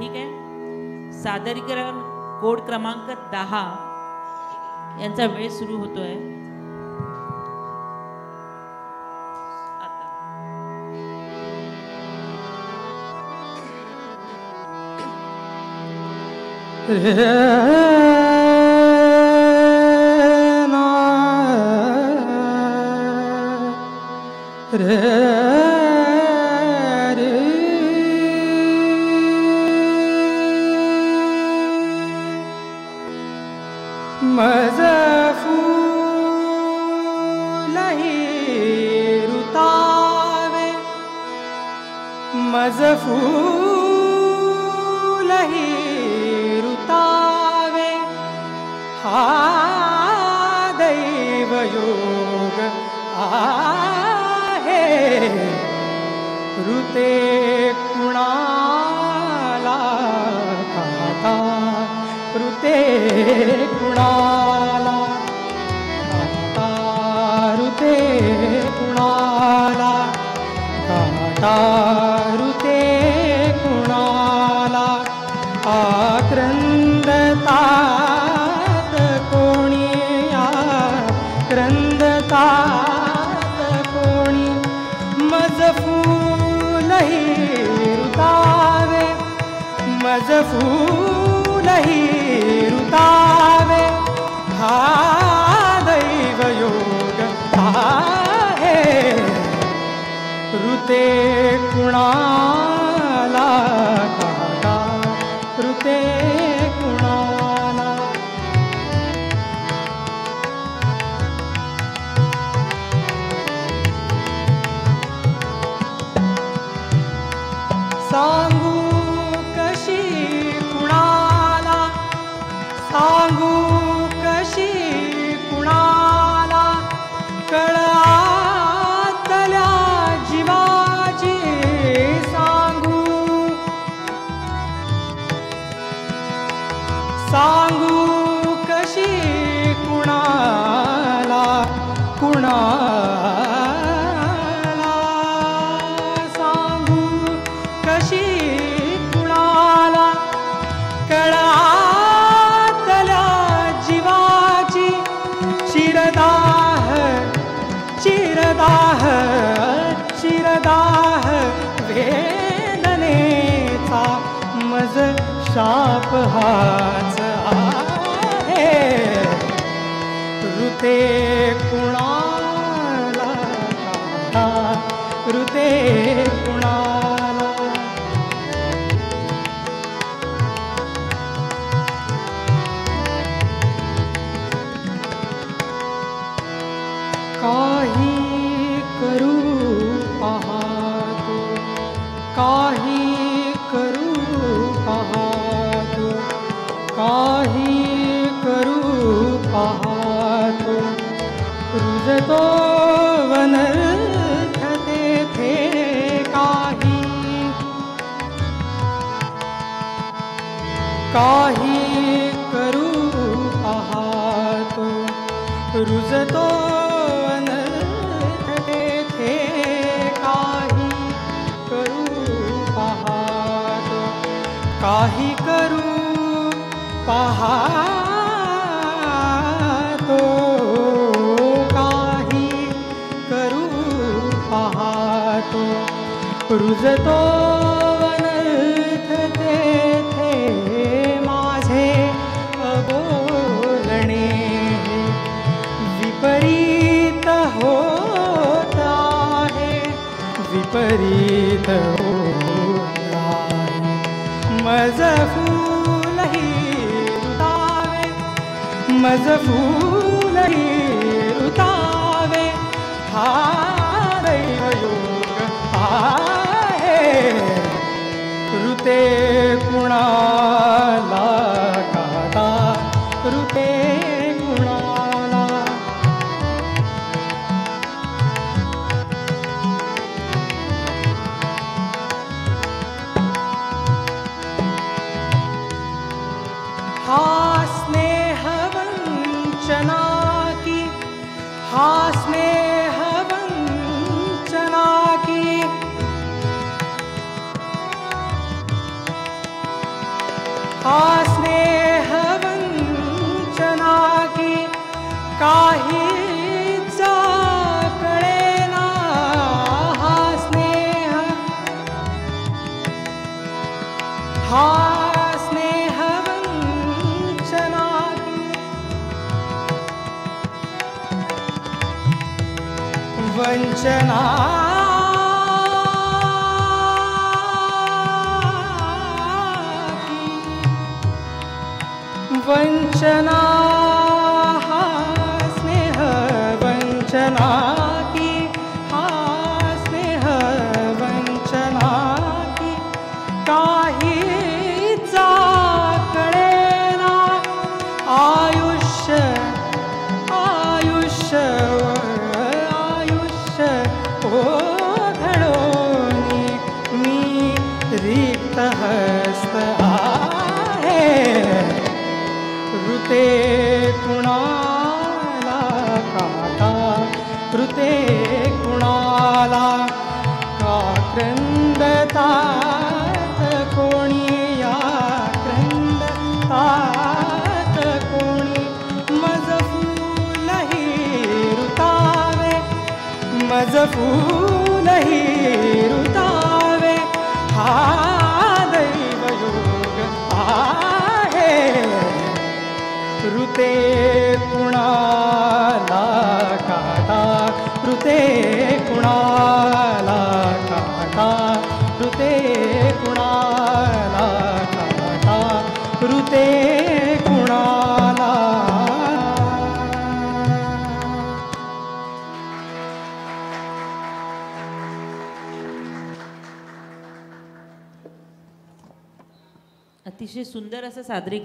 ठीक आहे. सादरीकरण कोड क्रमांक 10 यांचा वेळ सुरू होतोय. हा स्नेह वंचना हा स्नेह वंचना की काहीच कळेना. हा स्नेह वंचना की वंचना वंचना. हा स्नेह वंचना की हा स्नेह वंचना की काहीच कळेना. आयुष्य आयुष्य आयुष्य ओघळून मी रिक्त हस्त आहे. ऋते कुणाला काटा ऋते कुणाला का क्रंदतात कोणी या क्रंदतात कोणी. मज फूलही ऋतावे मज फूलही ऋतावे. हा दैवयोग आहे. ऋते कुणाला काटा ऋते कुणाला काटा ऋते कुणाला काटा ऋते कुणाला. अतिशय सुंदर असं सादरीकरण